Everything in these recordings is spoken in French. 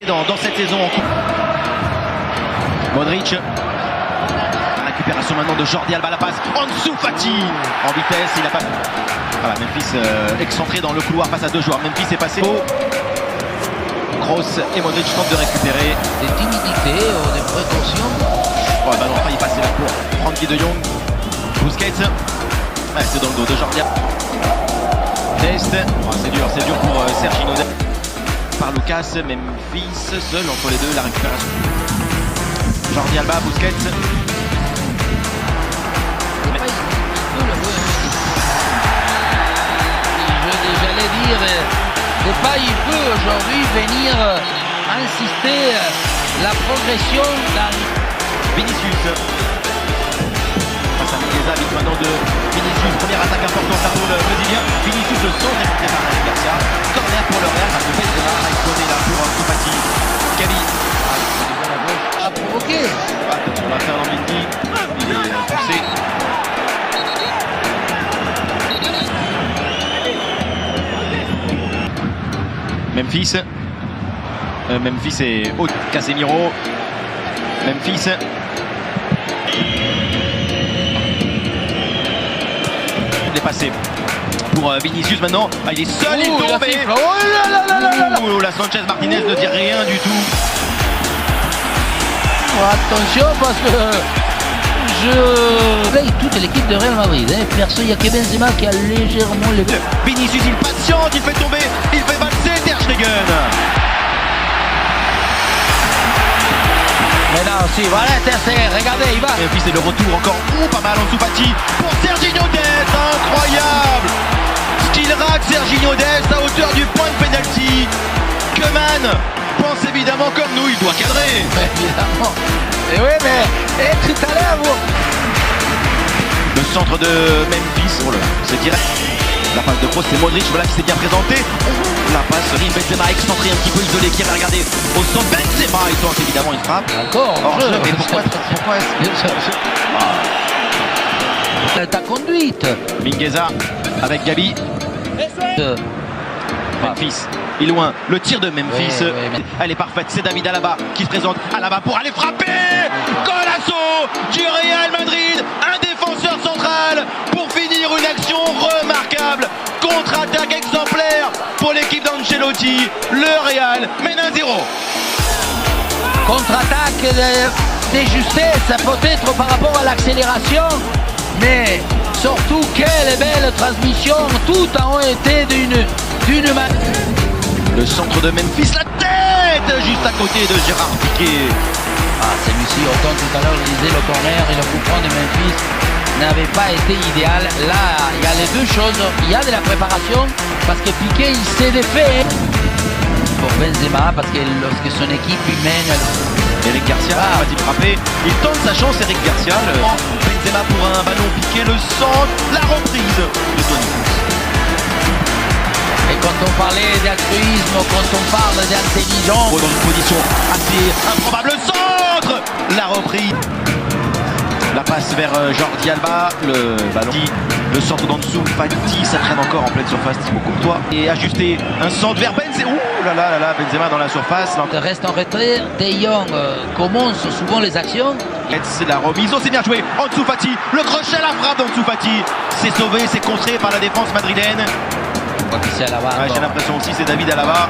Dans cette saison en coupe. Modric. La récupération maintenant de Jordi Alba, la passe. Ansu Fati en vitesse, il a pas. Voilà, Memphis excentré dans le couloir face à deux joueurs. Memphis est passé. Kroos et Modric tentent de récupérer. Des timidités, des précautions. Oh, le ballon a failli passer là pour Frenkie de Jong. Busquets. Ouais, c'est dans le dos de Jordi Alba. Test. Oh, c'est dur pour Serginho Dest. Par Lucas, Memphis seul entre les deux, la récupération. Jordi Alba, Busquets. J'allais dire, Depay il peut aujourd'hui venir insister la progression dans Vinicius. Face à Mingueza, vite maintenant de Vinicius, première attaque importante là pour le Brésilien. Vinicius le centre est par Eric Garcia. Corner pour le Real, parce que Benzema a explosé là pour Ansu Fati. Gavi. à provoquer. Attention là, Fernand Mendy. Il est poussé. Memphis. Memphis est haut. Casemiro. Memphis. Il est passé pour Vinicius maintenant. Ah, il est seul, il tombe. La Sanchez Martinez ne dit rien du tout. Attention parce que je paye toute l'équipe de Real Madrid. Personne, il n'y a que Benzema qui a légèrement les... Vinicius, il patiente, il fait tomber, il fait valser Ter Stegen. Mais non, si, voilà, Ter Stegen, regardez, il va. Et puis c'est le retour encore, pas mal Ansu Fati pour Serginho Dest, incroyable. Ce qu'il rate Serginho Dest à hauteur du point de pénalty. Koeman pense évidemment comme nous, il doit cadrer. Mais évidemment. Et oui, mais tout à l'heure, vous... Le centre de Memphis, c'est direct. La passe de Kroos, c'est Modric, voilà qui s'est bien présenté. La passe, Benzema excentré un petit peu isolé, qui a regardé au centre. Benzema, il tente évidemment une frappe. Encore, mais pourquoi ta conduite. Mingueza avec Gabi. Memphis, il est loin. Le tir de Memphis, oui. Elle est parfaite. C'est David Alaba qui se présente. Alaba pour aller frapper. Golasso du Real Madrid. Un défenseur central pour finir une action remarquable. Contre-attaque exemplaire pour l'équipe d'Ancelotti. Le Real mène 1-0. Contre-attaque de justesse, peut-être par rapport à l'accélération, mais surtout quelle belle transmission. Tout a été d'une main. Le centre de Memphis, la tête juste à côté de Gérard Piqué. Ah, celui-ci, autant tout à l'heure je disais, le corner et le coup franc de Memphis n'avait pas été idéal. Là, il y a les deux choses. Il y a de la préparation parce que Piqué il s'est défait pour Benzema parce que lorsque son équipe lui mène. Eric Garcia va-t-il frapper? Il tente sa chance, Eric Garcia. Benzema pour un ballon piqué, le centre, la reprise de Toni Kroos. Et quand on parlait d'altruisme, quand on parle d'intelligence... Dans une position assez improbable, le centre. La reprise. La passe vers Jordi Alba, le ballon. Le centre d'Ansu Fati, ça traîne encore en pleine surface, Thibaut Courtois. Et ajusté un centre vers Benzema. Ouh là là, Benzema dans la surface. Reste en retrait, De Jong commence souvent les actions. C'est la remise, oh c'est bien joué, Ansu Fati, le crochet, la frappe d'Ansu Fati. C'est sauvé, c'est contré par la défense madrilène. C'est Alaba. Ouais, j'ai l'impression aussi c'est David Alaba.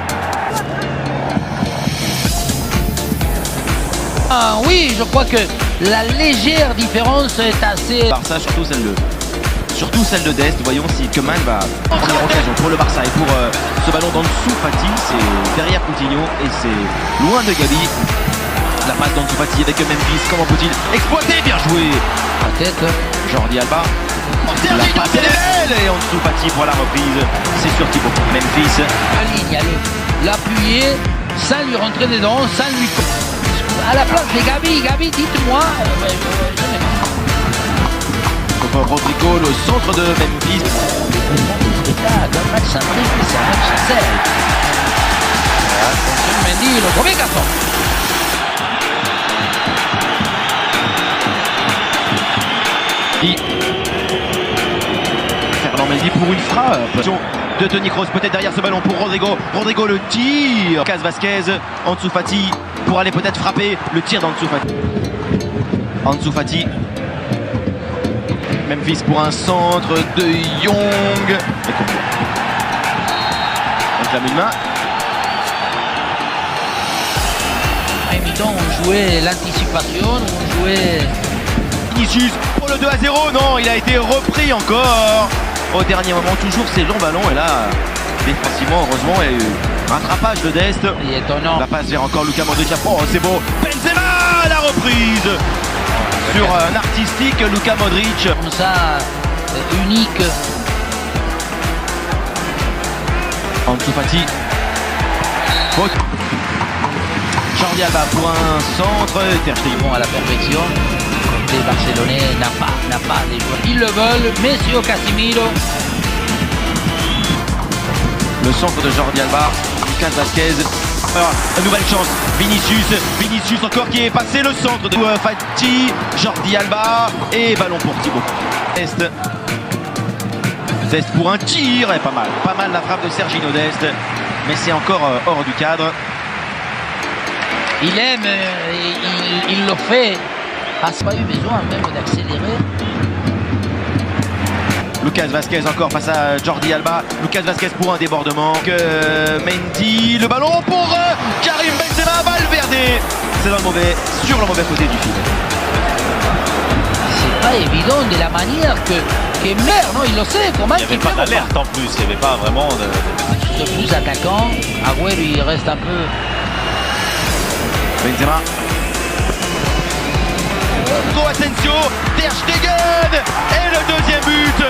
Ah oui, je crois que la légère différence est assez... Barça, surtout celle de Dest. Voyons si Koeman va première occasion pour le Barça et pour ce ballon d'Ansu Fati. C'est derrière Coutinho et c'est loin de Gabi. La passe d'Ansu Fati avec Memphis, comment peut-il exploiter? Bien joué. La tête. Jordi Alba. La passe elle est belle et Ansu Fati pour la reprise. C'est sur Thibaut. Memphis. La ligne, l'appuyer sans lui rentrer dedans, sans lui... À la place de Gabi, dites-moi... Rodrigo, le centre de Memphis. Un match centrique, c'est un match sec. Attention Mendy, le premier carton. Fernand Mendy pour une frappe de Toni Kroos, peut-être derrière ce ballon pour Rodrigo. Rodrigo le tir. Lucas Vazquez, Ansu Fati pour aller peut-être frapper. Le tir d'Ansu Fati. Ansu Fati. Memphis pour un centre de Jong. Et Courtois. Donc la main. On jouait l'anticipation, on jouait... Vinicius pour le 2-0, non, il a été repris encore au dernier moment, toujours ces longs ballons, et là, défensivement, heureusement, il y a eu rattrapage de Dest. Il est étonnant. La passe vers encore Luka Modric, oh c'est beau, Benzema, la reprise sur un artistique Luka Modric. Comme ça, unique. Ansu Fati. Faute. Jordi Alba pour un centre, Ter Stegen À la perfection. Les Barcelonais n'a pas les joueurs. Ils le veulent, Messi au Casemiro. Le centre de Jordi Alba, Lucas Vazquez. Alors, une nouvelle chance, Vinicius encore qui est passé, le centre de Fati, Jordi Alba et ballon pour Thibaut. Dest pour un tir, et pas mal la frappe de Serginho Dest, mais c'est encore hors du cadre. Il aime, il le fait. Ah, c'est pas eu besoin même d'accélérer. Lucas Vazquez encore face à Jordi Alba. Lucas Vazquez pour un débordement. Mendy, le ballon pour Karim Benzema, Valverde. C'est sur le mauvais côté du fil. C'est pas évident de la manière que Mer, non, il le sait. Comment il n'y avait pas d'alerte en plus, il n'y avait pas vraiment de plus attaquant. Agüero il reste un peu. Benzema. Asensio, Ter Stegen et le deuxième but.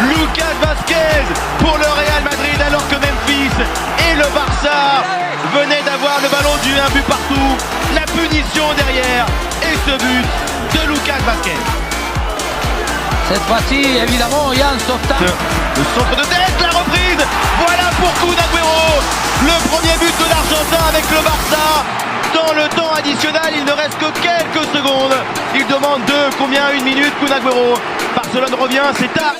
Lucas Vazquez pour le Real Madrid alors que Memphis et le Barça venaient d'avoir le ballon du 1 but partout. La punition derrière et ce but de Lucas Vazquez. Cette fois-ci, évidemment, il y a un sauvetage. Le centre de Dest, la reprise. Voilà pour Kun Agüero. Le premier but de l'Argentin avec le Barça. Dans le temps additionnel, il ne reste que quelques secondes. Il demande combien? Une minute, Kun Agüero. Barcelone revient, c'est tard.